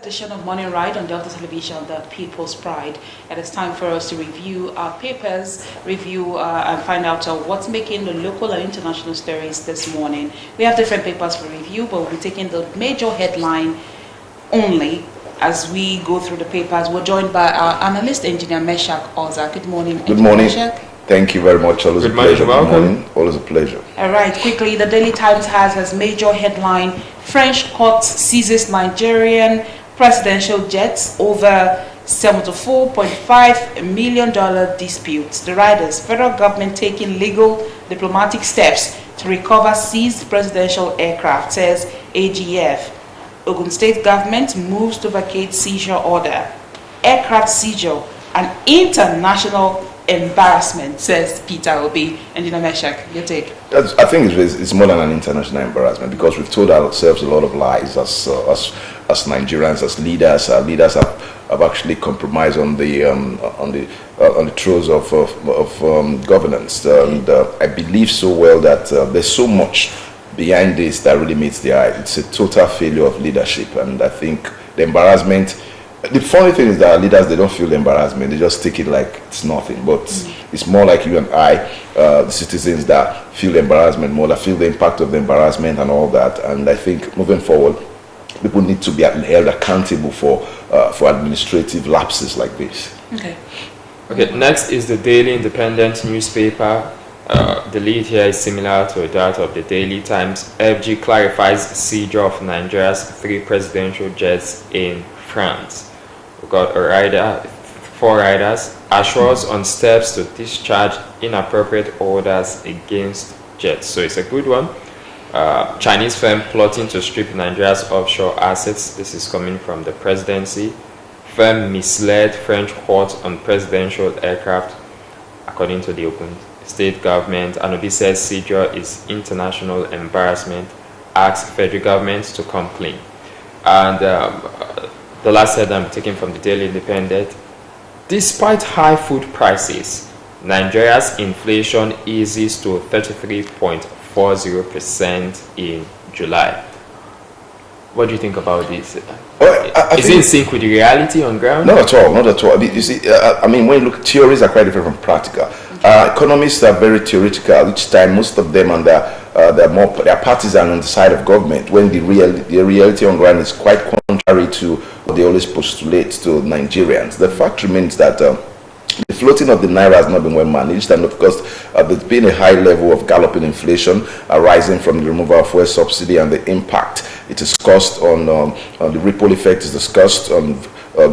edition of Morning Ride on Delta Television, the People's Pride. It is time for us to review our papers, and find out what's making the local and international stories this morning. We have different papers for review, but we'll be taking the major headline only as we go through the papers. We're joined by our analyst, engineer Meshach Oza. Good morning. Good morning. Meshach. Thank you very much. Always a pleasure. Good morning. Always a pleasure. All right, quickly, the Daily Times has as major headline, French court seizes Nigerian presidential jets over $74.5 million disputes. The riders, federal government taking legal diplomatic steps to recover seized presidential aircraft, says AGF. Ogun State government moves to vacate seizure order. Aircraft seizure, an international embarrassment, says Peter Obi. And Meshach, your take? I think it's more than an international embarrassment, because we've told ourselves a lot of lies as Nigerians, as leaders. Our leaders have actually compromised on the throes of governance, and I believe so well that there's so much behind this that really meets the eye. It's a total failure of leadership, and I think the embarrassment. The funny thing is that our leaders, they don't feel the embarrassment. They just take it like it's nothing. But it's more like you and I, the citizens, that feel the embarrassment more, that feel the impact of the embarrassment and all that. And I think moving forward, people need to be held accountable for administrative lapses like this. Okay. Next is the Daily Independent newspaper. The lead here is similar to that of the Daily Times. FG clarifies seizure of Nigeria's 3 presidential jets in France. We got a 4 riders, assures on steps to discharge inappropriate orders against jets. So it's a good one. Chinese firm plotting to strip Nigeria's offshore assets. This is coming from the presidency. Firm misled French court on presidential aircraft, according to the Ogun State government. Anobi says seizure is international embarrassment, asks federal government to come clean. And the last head I'm taking from the Daily Independent. Despite high food prices, Nigeria's inflation eases to 33.40% in July. What do you think about this? Is it in sync with the reality on ground? Not at all. Not at all. You see, when you look, theories are quite different from practical. Economists are very theoretical. Each time, most of them and their parties are on the side of government, when the reality on ground is quite contrary to what they always postulate to Nigerians. The fact remains that the floating of the naira has not been well managed, and of course there's been a high level of galloping inflation arising from the removal of fuel subsidy and the impact it has caused on the ripple effect is discussed on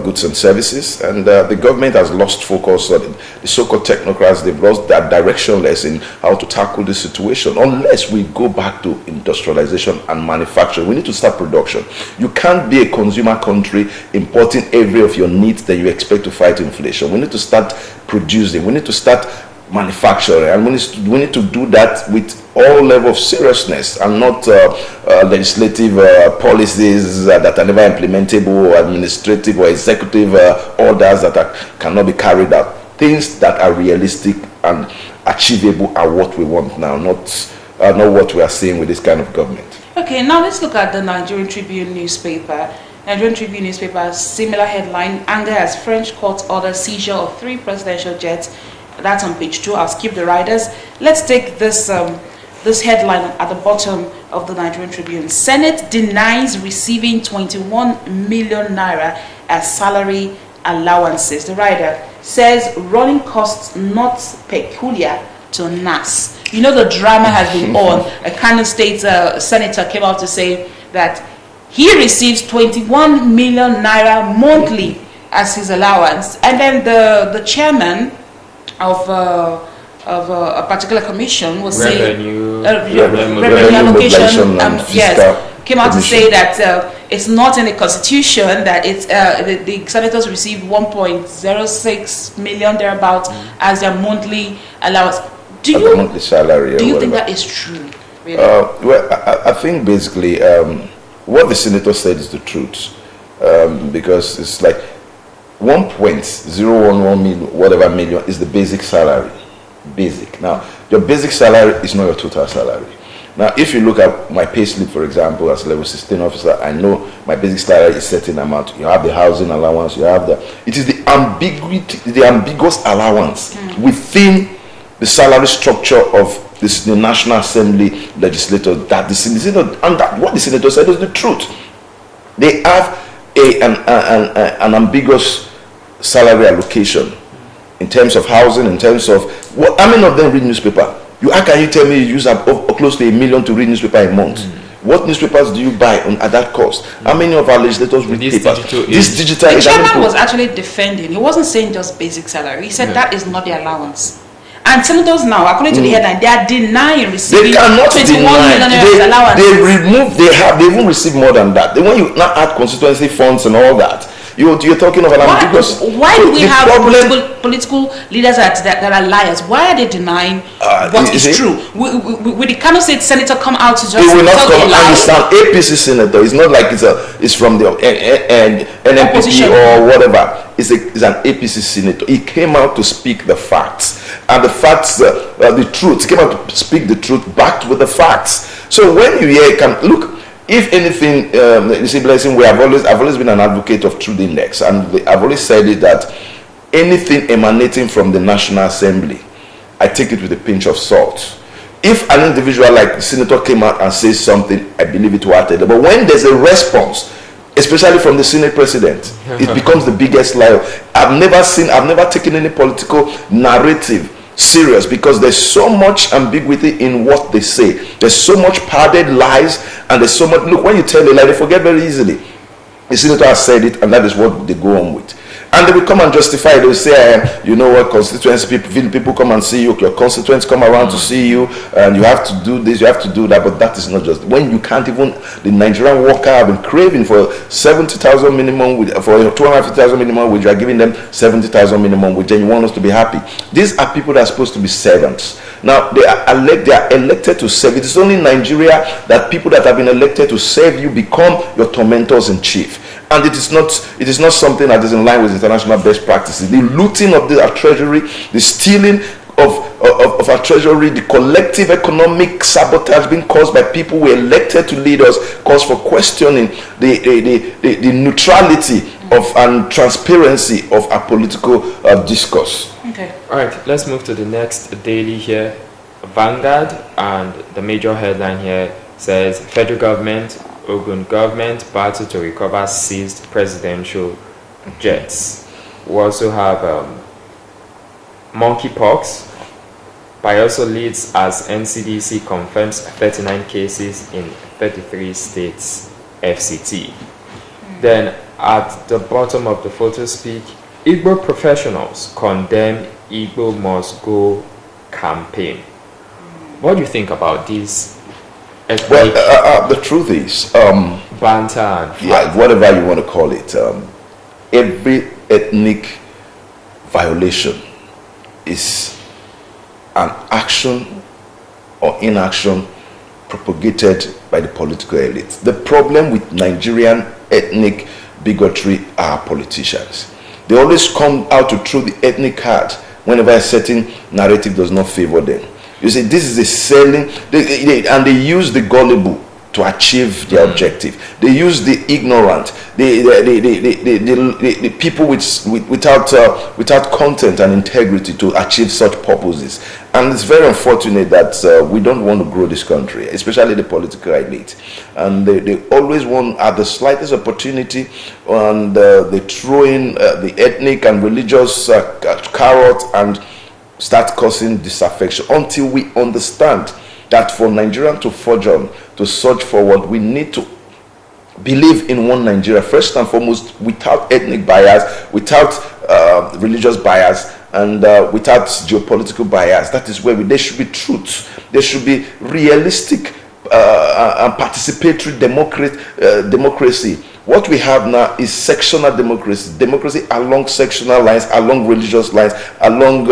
goods and services, and the government has lost focus on the so-called technocrats. They've lost that directionless in how to tackle this situation. Unless we go back to industrialization and manufacturing, we need to start production. You can't be a consumer country importing every of your needs that you expect to fight inflation. We need to start producing. We need to start manufacturing, and we need to do that with all level of seriousness, and not legislative policies that are never implementable, or administrative or executive orders that cannot be carried out. Things that are realistic and achievable are what we want now, not what we are seeing with this kind of government. Okay, now let's look at the Nigerian Tribune newspaper. Nigerian Tribune newspaper, similar headline, anger as French court orders seizure of 3 presidential jets. That's on page 2. I'll skip the riders. Let's take this headline at the bottom of the Nigerian Tribune. Senate denies receiving 21 million naira as salary allowances. The rider says running costs not peculiar to NAS. You know, the drama has been on. A Kano State senator came out to say that he receives 21 million naira monthly as his allowance, and then the chairman of a particular commission was saying revenue allocation, came out to say that it's not in the constitution, that it's the senators receive 1.06 million thereabout as their monthly allowance. Monthly salary. Do you think that is true? Really? I think basically what the senator said is the truth, because it's like 1.011 million is the basic salary. Basic. Now, your basic salary is not your total salary. Now, if you look at my payslip, for example, as a level 16 officer, I know my basic salary is certain amount. You have the housing allowance, you have it is the ambiguous allowance within the salary structure of the National Assembly legislators that the senator, and that what the senator said is the truth. They have an ambiguous salary allocation in terms of housing, in terms of what. How many of them read newspaper? How can you tell me you use close to $1 million to read newspaper a month? What newspapers do you buy at that cost? How many of our legislators read papers? This digital the chairman was actually defending. He wasn't saying just basic salary. He said that is not the allowance. And senators now, according to the headline, they are denying receiving 21 million allowance. They even receive more than that. When you now add constituency funds and all that, you're talking of an ambiguous. Why do we have political leaders that are liars? Why are they denying what is true? Will the Kano State senator come out to just he will not come and he's an APC senator. It's not like it's from the NNPP or whatever. It's an APC senator. He came out to speak the facts, and the facts, the truth. He came out to speak the truth, backed with the facts. So when you hear, look. If anything, you see, Blessing, I've always been an advocate of Truth Index, and I've always said it that anything emanating from the National Assembly, I take it with a pinch of salt. If an individual like the senator came out and says something, I believe it was but when there's a response, especially from the Senate President, it becomes the biggest lie. I've never taken any political narrative serious because there's so much ambiguity in what they say. There's so much padded lies, and there's so much. Look, when you tell a lie, they forget very easily. The senator has said it, and that is what they go on with. And they will come and justify it. They will say, you know what, constituency people come and see you, your constituents come around to see you, and you have to do this, you have to do that. But that is not just when you can't even. The Nigerian worker have been craving for 70,000 minimum wage, for 250,000 minimum wage. You are giving them 70,000 minimum wage, and you want us to be happy. These are people that are supposed to be servants. Now they are elected to serve. It is only in Nigeria that people that have been elected to serve you become your tormentors in chief. And it is not something that is in line with international best practices. The looting of our treasury, the stealing of our treasury, the collective economic sabotage being caused by people who were elected to lead us, calls for questioning the neutrality of and transparency of our political discourse. Okay. All right, let's move to the next daily here. Vanguard, and the major headline here says federal government, Ogun government battle to recover seized presidential jets. We also have monkeypox. Bayelsa leads as NCDC confirms 39 cases in 33 states FCT. Then at the bottom of the photo speak, Igbo professionals condemn Igbo must go campaign. What do you think about these? Well, the truth is, banter and fight. Yeah, whatever you want to call it, every ethnic violation is an action or inaction propagated by the political elite. The problem with Nigerian ethnic bigotry are politicians. They always come out to throw the ethnic card whenever a certain narrative does not favor them. You see, this is a selling, and they use the gullible to achieve their objective. They use the ignorant, the people without content and integrity to achieve such purposes. And it's very unfortunate that we don't want to grow this country, especially the political elite. And they always want, at the slightest opportunity, and they throw in the ethnic and religious carrot and start causing disaffection until we understand that for Nigerians to forge on, to surge forward, we need to believe in one Nigeria, first and foremost, without ethnic bias, without religious bias, and without geopolitical bias. That is where there should be truth. There should be realistic and participatory democracy What we have now is sectional democracy along sectional lines, along religious lines, along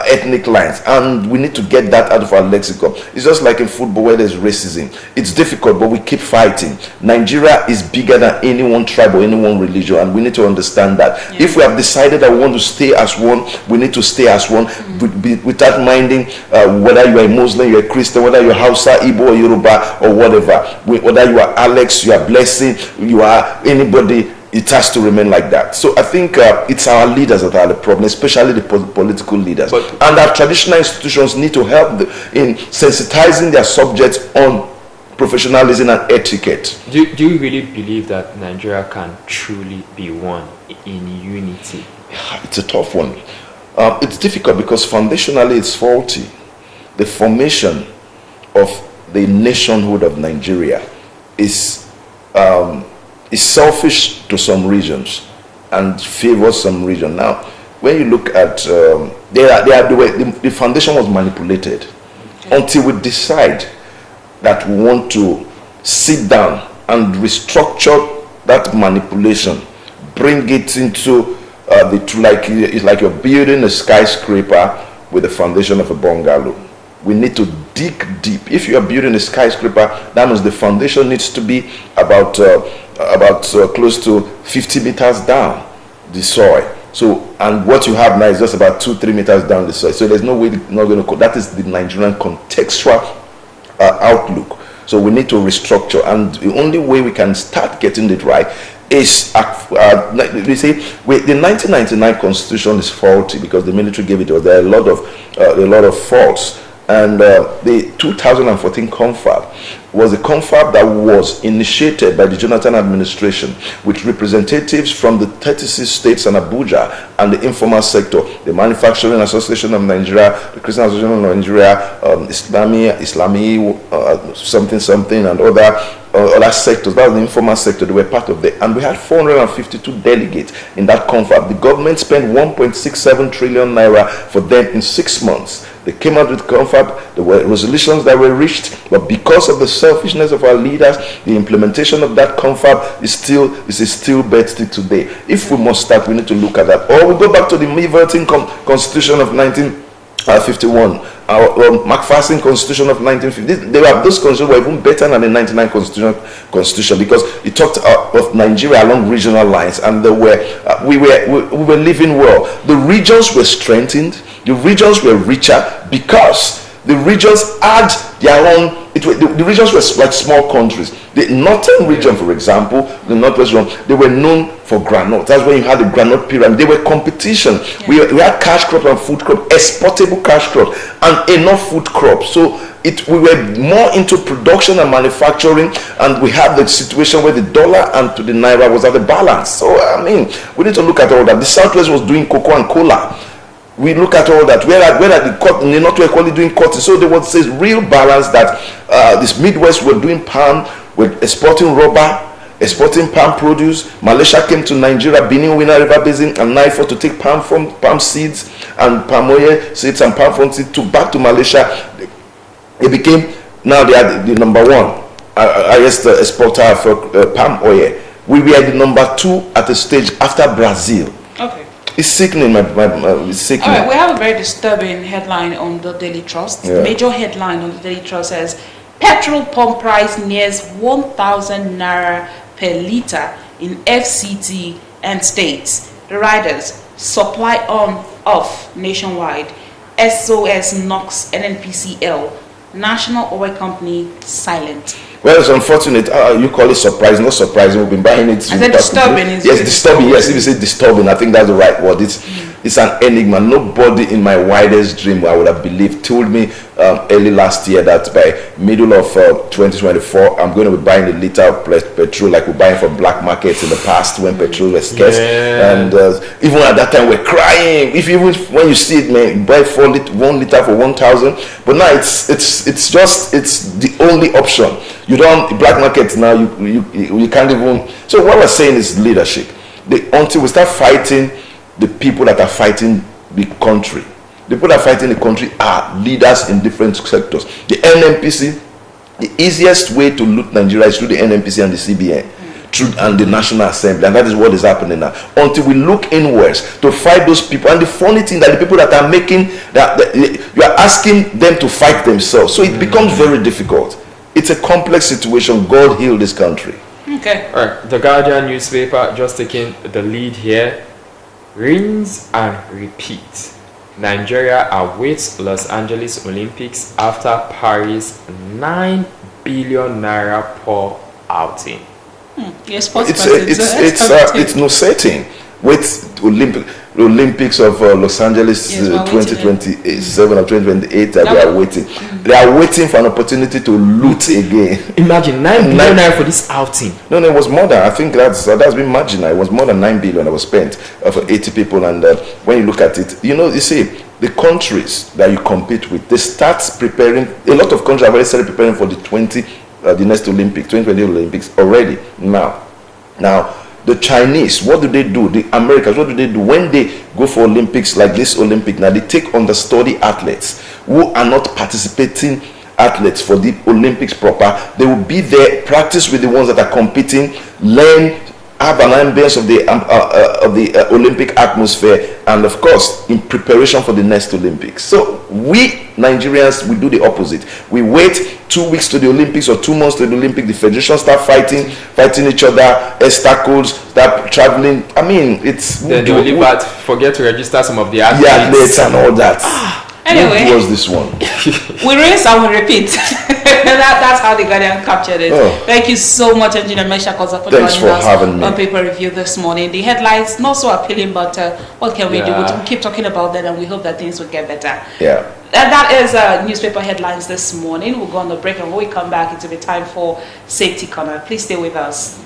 ethnic lines, and we need to get that out of our lexicon. It's just like in football where there's racism. It's difficult, but we keep fighting. Nigeria is bigger than any one tribe or any one religion, and we need to understand that. Yeah. If we have decided that we want to stay as one, we need to stay as one, without minding whether you are a Muslim, you're a Christian, whether you're Hausa, Igbo, or Yoruba, or whatever. Whether you are Alex, you are Blessing, you are anybody, it has to remain like that. So I think it's our leaders that are the problem, especially the political leaders. And our traditional institutions need to help in sensitizing their subjects on professionalism and etiquette. Do you really believe that Nigeria can truly be one in unity? It's a tough one. It's difficult because foundationally it's faulty. The formation of the nationhood of Nigeria is selfish to some regions and favors some region. Now, when you look at the foundation was manipulated until we decide that we want to sit down and restructure that manipulation, bring it into it's like you're building a skyscraper with the foundation of a bungalow. We need to dig deep. If you are building a skyscraper, that means the foundation needs to be about close to 50 meters down the soil. So, and what you have now is just about 2-3 meters down the soil. So there's no way not going to. That is the Nigerian contextual outlook. So we need to restructure, and the only way we can start getting it right is we say the 1999 constitution is faulty because the military gave it. There are a lot of faults. And the 2014 confab was a confab that was initiated by the Jonathan administration with representatives from the 36 states and Abuja and the informal sector, the Manufacturing Association of Nigeria, the Christian Association of Nigeria, Islami something, and other sectors. That was the informal sector. They were part of it. And we had 452 delegates in that confab. The government spent 1.67 trillion naira for them in 6 months. They came out with confab. There were resolutions that were reached, but because of the selfishness of our leaders, the implementation of that confab is a stillbirth still today. If we must start, we need to look at that. Or we go back to the Milverton Constitution of 1951, Macpherson Constitution of 1950. Those constitutions were even better than the 99 Constitution because it talked of Nigeria along regional lines, and we were living well. The regions were strengthened. The regions were richer because the regions had their own. The regions were like small countries. The northern region, for example, the northwest region, they were known for granite. That's when you had the granite pyramid. They were competition. Yeah. We had cash crops and food crops, exportable cash crops, and enough food crops. So we were more into production and manufacturing, and we had the situation where the dollar and to the naira was at the balance. So I mean, we need to look at all that. The Southwest was doing cocoa and cola. We look at all that. Where the North were only doing cotton. So there was this real balance that this Midwest were doing palm, were exporting rubber, exporting palm produce. Malaysia came to Nigeria, Benin, Winner River Basin, and NIFO to take palm seeds and palm oil seeds and palm frond seeds back to Malaysia. They became, now they are the number one highest exporter for palm oil. We were the number 2 at the stage after Brazil. Okay. It's sickening, it's sickening. All right, we have a very disturbing headline on the Daily Trust. Yeah. The major headline on the Daily Trust says, petrol pump price nears 1,000 naira per litre in FCT and states. The riders, supply on, off nationwide. SOS knocks NNPCL. National Oil Company silent. Well, it's unfortunate. You call it surprising, not surprising. We've been buying it. I said disturbing. Yes, disturbing. Yes, if you say disturbing, I think that's the right word. It's an enigma. Nobody in my wildest dream, I would have believed, told me early last year that by middle of 2024, I'm going to be buying a liter of petrol like we're buying from black markets in the past when petrol was scarce. Yeah. And even at that time, we're crying. Even when you see it, man, you buy 1 liter for 1,000. But now it's the only option. You don't black markets now. You can't even. So what we're saying is leadership. Until we start fighting the people that are fighting the country. The people that are fighting the country are leaders in different sectors. The NNPC, the easiest way to loot Nigeria is through the NNPC and the CBN. through and the National Assembly, and that is what is happening now. Until we look inwards to fight those people, and the funny thing that the people that are making that you are asking them to fight themselves, so it becomes very difficult. It's a complex situation. God heal this country. Okay. All right, the Guardian newspaper just taking the lead here. Rinse and repeat. Nigeria awaits Los Angeles Olympics after Paris 9 billion naira poor outing. Yes, it's no setting with Olympics of Los Angeles 2027 or 2028 that we are waiting. They are waiting for an opportunity to loot again. Imagine 9 billion naira for this outing. No, it was more than, I think that's been marginal. It was more than 9 billion that was spent for 80 people. And when you look at it, you see, the countries that you compete with, they start preparing. A lot of countries have already started preparing for the next Olympics, 2020 Olympics already now. The Chinese, what do? The Americans, what do? When they go for Olympics like this Olympic, now they take understudy athletes who are not participating athletes for the Olympics proper. They will be there, practice with the ones that are competing, learn, have an ambience of the Olympic atmosphere, and of course in preparation for the next Olympics. So we Nigerians, we do the opposite. We wait 2 weeks to the Olympics or 2 months to the Olympics. The federation start fighting each other, obstacles, start traveling. I mean, it's then the Olympics forget to register some of the athletes and all that. Anyway, what was this one? We rinse and we repeat. That's how the Guardian captured it. Thank you so much, Engineer Mesha Koza, for Thanks for having me on Paper Review this morning. The headlines not so appealing, but what can we do? We'll keep talking about that, and we hope that things will get better. Yeah. That is newspaper headlines this morning. We'll go on the break, and when we come back, it'll be time for Safety Corner. Please stay with us.